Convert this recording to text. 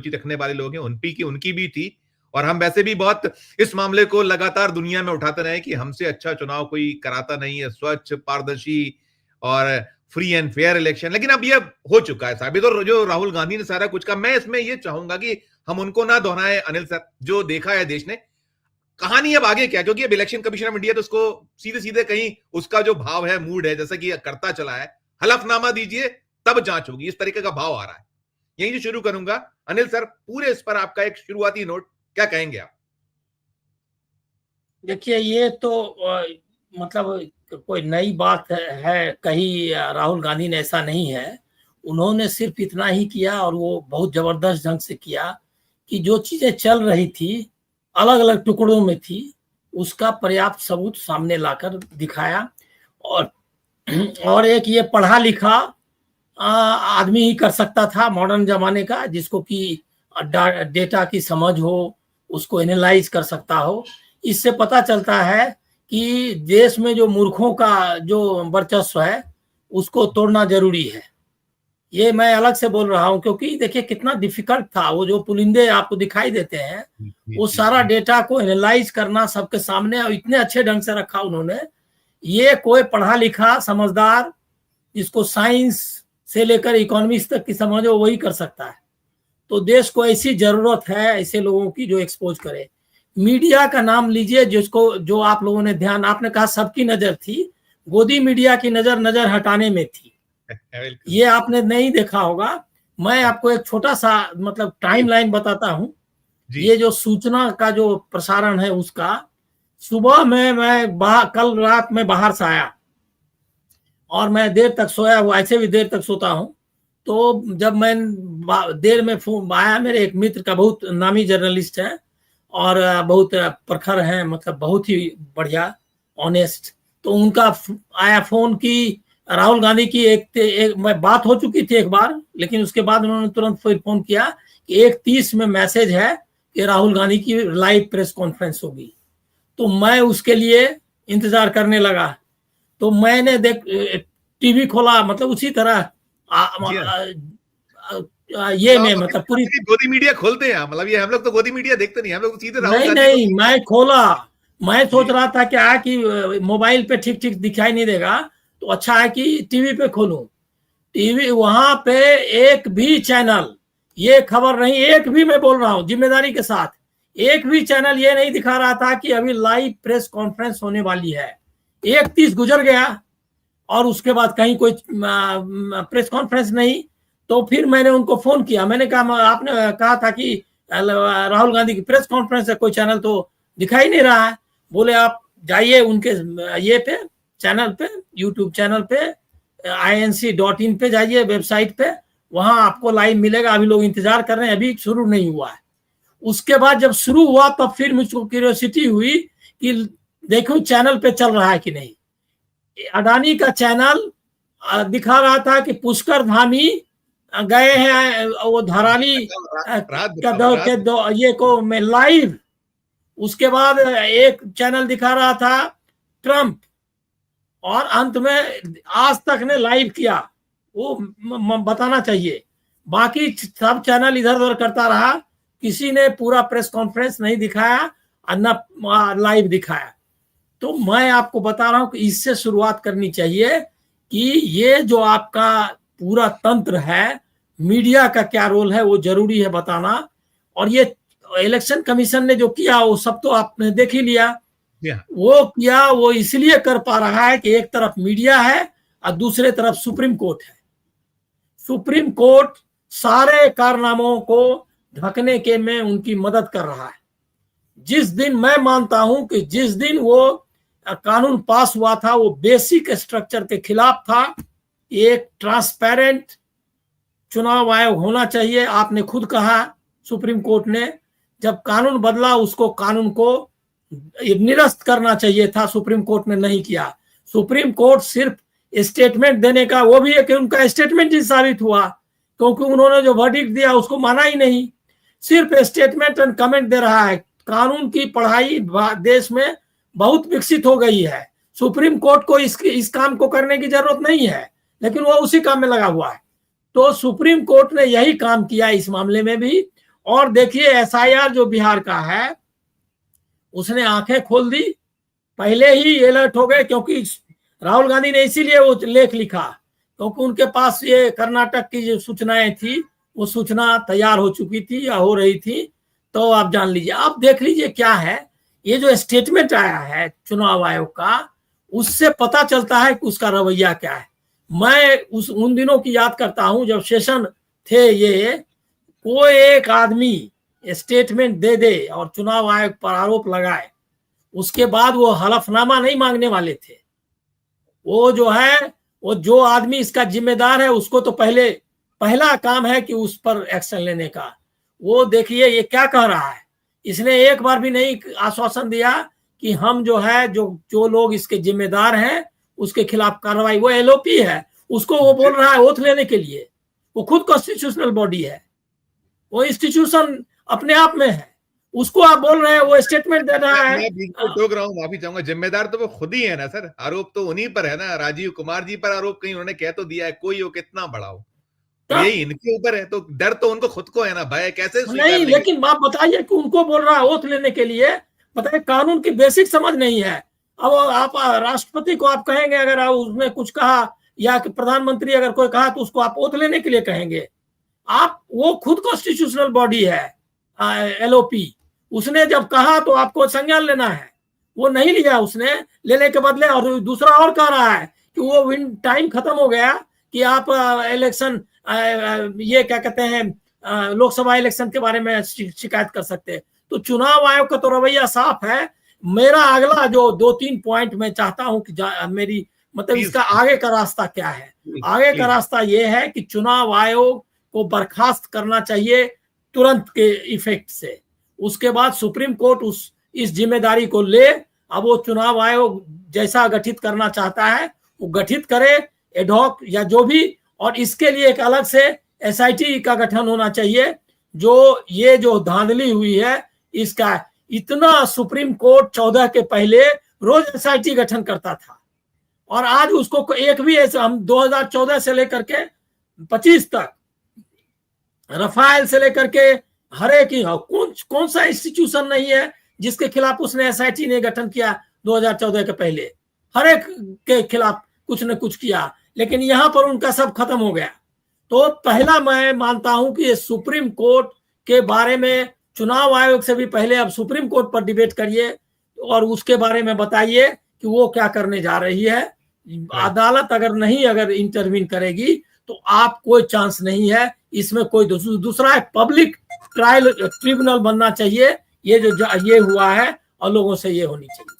रुचि रखने वाले लोग हैं उनकी भी थी। और हम वैसे भी बहुत इस मामले को लगातार दुनिया में उठाते रहे कि हमसे अच्छा चुनाव कोई कराता नहीं है, स्वच्छ, पारदर्शी और फ्री एंड फेयर इलेक्शन। लेकिन अब ये हो चुका है साबित। और जो राहुल गांधी ने सारा कुछ कहा, मैं इसमें ये चाहूंगा कि हम उनको ना दोहराएं अनिल सर, जो देखा है देश ने। कहानी अब आगे क्या, क्योंकि अब इलेक्शन कमीशन ऑफ इंडिया तो उसको सीधे सीधे कहीं उसका जो भाव है, मूड है, जैसा कि करता चला है, हलफनामा दीजिए तब जांच होगी, इस तरीके का भाव आ रहा है। यहीं से शुरू करूंगा अनिल सर, पूरे इस पर आपका एक शुरुआती नोट, क्या कहेंगे आप? देखिए, ये तो मतलब कोई नई बात है कहीं राहुल गांधी ने ऐसा नहीं है। उन्होंने सिर्फ इतना ही किया और वो बहुत जबरदस्त ढंग से किया कि जो चीजें चल रही थी अलग अलग टुकड़ों में थी, उसका पर्याप्त सबूत सामने लाकर दिखाया। और एक ये पढ़ा लिखा आदमी ही कर सकता था मॉडर्न जमाने का, जिसको कि डेटा की समझ हो, उसको एनालाइज कर सकता हो। इससे पता चलता है कि देश में जो मूर्खों का जो वर्चस्व है उसको तोड़ना जरूरी है। ये मैं अलग से बोल रहा हूं, क्योंकि देखिए कितना डिफिकल्ट था। वो जो पुलिंदे आपको दिखाई देते हैं, वो सारा डेटा को एनालाइज करना सबके सामने, और इतने अच्छे ढंग से रखा उन्होंने। ये कोई पढ़ा लिखा समझदार, जिसको साइंस से लेकर इकोनॉमिक्स तक की समझ हो, वही कर सकता है। तो देश को ऐसी जरूरत है ऐसे लोगों की जो एक्सपोज करे। मीडिया का नाम लीजिए, जिसको जो आप लोगों ने ध्यान, आपने कहा सबकी नजर थी, गोदी मीडिया की नजर हटाने में थी। ये आपने नहीं देखा होगा। मैं आपको एक छोटा सा मतलब टाइमलाइन बताता हूं। ये जो सूचना का जो प्रसारण है उसका, सुबह में मैं कल रात में बाहर से आया और मैं देर तक सोया हुआ, ऐसे भी देर तक सोता हूं। तो जब मैं देर में फोन आया, मेरे एक मित्र का, बहुत नामी जर्नलिस्ट है और बहुत प्रखर हैं, मतलब बहुत ही बढ़िया ऑनेस्ट। तो उनका आया फोन की राहुल गांधी की एक मैं बात हो चुकी थी एक बार, लेकिन उसके बाद उन्होंने तुरंत फिर फोन किया कि 1:30 में मैसेज है कि राहुल गांधी की लाइव प्रेस कॉन्फ्रेंस होगी। तो मैं उसके लिए इंतजार करने लगा। तो मैंने टीवी खोला, मतलब उसी तरह ये में मतलब पूरी गोदी मीडिया खोलते हैं, मतलब ये हम लोग तो गोदी मीडिया देखते नहीं, हम लोग तो सीधे नहीं, मैं खोला। मैं सोच रहा था क्या कि मोबाइल पे ठीक ठीक दिखाई नहीं देगा, तो अच्छा है कि टीवी पे खोलूं। टीवी, वहां पे एक भी चैनल ये खबर नहीं, एक भी, मैं बोल रहा हूं जिम्मेदारी के साथ, एक भी चैनल ये नहीं दिखा रहा था कि अभी लाइव प्रेस कॉन्फ्रेंस होने वाली है। 1:30 गुजर गया और उसके बाद कहीं कोई प्रेस कॉन्फ्रेंस नहीं। तो फिर मैंने उनको फोन किया, मैंने कहा आपने कहा था कि राहुल गांधी की प्रेस कॉन्फ्रेंस है, कोई चैनल तो दिखाई नहीं रहा है। बोले आप जाइए उनके ये पे चैनल पे, यूट्यूब चैनल पे, inc.in पे जाइए, वेबसाइट पे, वहां आपको लाइव मिलेगा। अभी लोग इंतजार कर रहे हैं, अभी शुरू नहीं हुआ है। उसके बाद जब शुरू हुआ तब फिर मुझको क्यूरियोसिटी हुई कि देखो चैनल पे चल रहा है कि नहीं। अडानी का चैनल दिखा रहा था कि पुष्कर धामी गए हैं वो धराली ये को में लाइव। उसके बाद एक चैनल दिखा रहा था ट्रंप, और अंत में आज तक ने लाइव किया, वो बताना चाहिए। बाकी सब चैनल इधर उधर करता रहा, किसी ने पूरा प्रेस कॉन्फ्रेंस नहीं दिखाया और न लाइव दिखाया। तो मैं आपको बता रहा हूं कि इससे शुरुआत करनी चाहिए कि ये जो आपका पूरा तंत्र है, मीडिया का क्या रोल है वो जरूरी है बताना। और ये इलेक्शन कमीशन ने जो किया वो सब तो आपने देख ही लिया। वो किया, वो इसलिए कर पा रहा है कि एक तरफ मीडिया है और दूसरे तरफ सुप्रीम कोर्ट है। सुप्रीम कोर्ट सारे कारनामों को ढकने के में उनकी मदद कर रहा है। जिस दिन, मैं मानता हूं कि जिस दिन वो कानून पास हुआ था वो बेसिक स्ट्रक्चर के खिलाफ था। एक ट्रांसपेरेंट चुनाव आयोग होना चाहिए, आपने खुद कहा सुप्रीम कोर्ट ने। जब कानून बदला उसको, कानून को निरस्त करना चाहिए था, सुप्रीम कोर्ट ने नहीं किया। सुप्रीम कोर्ट सिर्फ स्टेटमेंट देने का, वो भी एक उनका स्टेटमेंट ही साबित हुआ, क्योंकि उन्होंने जो वर्डिक्ट दिया उसको माना ही नहीं, सिर्फ स्टेटमेंट एंड कमेंट दे रहा है। कानून की पढ़ाई देश में बहुत विकसित हो गई है। सुप्रीम कोर्ट को इस काम को करने की जरूरत नहीं है, लेकिन वो उसी काम में लगा हुआ है। तो सुप्रीम कोर्ट ने यही काम किया इस मामले में भी, और देखिए एसआईआर जो बिहार का है उसने आंखें खोल दी, पहले ही अलर्ट हो गए, क्योंकि राहुल गांधी ने इसीलिए वो लेख लिखा क्योंकि उनके पास ये कर्नाटक की जो सूचनाएं थी वो सूचना तैयार हो चुकी थी या हो रही थी। तो आप जान लीजिए, आप देख लीजिए क्या है ये जो स्टेटमेंट आया है चुनाव आयोग का, उससे पता चलता है कि उसका रवैया क्या है। मैं उन दिनों की याद करता हूं जब सेशन थे, ये कोई एक आदमी स्टेटमेंट दे दे और चुनाव आयोग पर आरोप लगाए, उसके बाद वो हलफनामा नहीं मांगने वाले थे। वो जो है, वो जो आदमी इसका जिम्मेदार है उसको तो पहला काम है कि उस पर एक्शन लेने का। वो देखिए ये क्या कह रहा है, इसने एक बार भी नहीं आश्वासन दिया कि हम जो है जो लोग इसके जिम्मेदार हैं उसके खिलाफ कार्रवाई। वो एलओपी है, उसको वो बोल रहा है ओथ लेने के लिए। वो खुद कॉन्स्टिट्यूशनल बॉडी है, वो इंस्टीट्यूशन अपने आप में है, उसको आप बोल रहे हैं वो स्टेटमेंट दे रहा है। मैं बीच में टोक रहा हूँ, माफी चाहूंगा, जिम्मेदार तो वो खुद ही है ना सर, आरोप तो उन्हीं पर है ना, राजीव कुमार जी पर आरोप कहीं उन्होंने कह तो दिया है, कोई हो कितना बड़ा हो, तो यही इनके ऊपर है, तो डर तो उनको खुद को है ना, भय कैसे नहीं, लेकिन आप बताइए कि उनको बोल रहा है ओथ लेने के लिए, बताइए कानून की बेसिक समझ नहीं है। अब आप राष्ट्रपति को आप कहेंगे अगर आप उसने कुछ कहा या कि प्रधानमंत्री अगर कोई कहा तो उसको आप ओथ लेने के लिए कहेंगे? आप, वो खुद कॉन्स्टिट्यूशनल बॉडी है एलओपी, उसने जब कहा तो आपको संज्ञान लेना है, वो नहीं लिया उसने, लेने के बदले और दूसरा और कह रहा है कि वो टाइम खत्म हो गया कि आप इलेक्शन ये क्या कहते हैं लोकसभा इलेक्शन के बारे में शिकायत कर सकते हैं। तो चुनाव आयोग का तो रवैया साफ है। मेरा अगला जो 2-3 पॉइंट मैं चाहता हूं कि मेरी मतलब इसका आगे का रास्ता क्या है। आगे का रास्ता ये है कि चुनाव आयोग को बर्खास्त करना चाहिए तुरंत के इफेक्ट से। उसके बाद सुप्रीम कोर्ट इस जिम्मेदारी को ले, अब वो चुनाव आयोग जैसा गठित करना चाहता है वो गठित करे, एडहॉक या जो भी, और इसके लिए एक अलग से एसआईटी का गठन होना चाहिए। जो ये जो धांधली हुई है इसका, इतना सुप्रीम कोर्ट 14 के पहले रोज एसआईटी गठन करता था और आज उसको एक भी ऐसा, हम 2014 से लेकर के 25 तक रफाल से लेकर के हर एक ही कौन सा इंस्टीट्यूशन नहीं है जिसके खिलाफ उसने एसआईटी ने गठन किया 2014 के पहले, हर एक के खिलाफ कुछ न कुछ किया, लेकिन यहां पर उनका सब खत्म हो गया। तो पहला मैं मानता हूं कि सुप्रीम कोर्ट के बारे में चुनाव आयोग से भी पहले अब सुप्रीम कोर्ट पर डिबेट करिए और उसके बारे में बताइए कि वो क्या करने जा रही है। अदालत अगर इंटरवीन करेगी तो आप कोई चांस नहीं है इसमें, कोई दूसरा है पब्लिक ट्रायल ट्रिब्यूनल बनना चाहिए। ये जो ये हुआ है और लोगों से ये होनी चाहिए।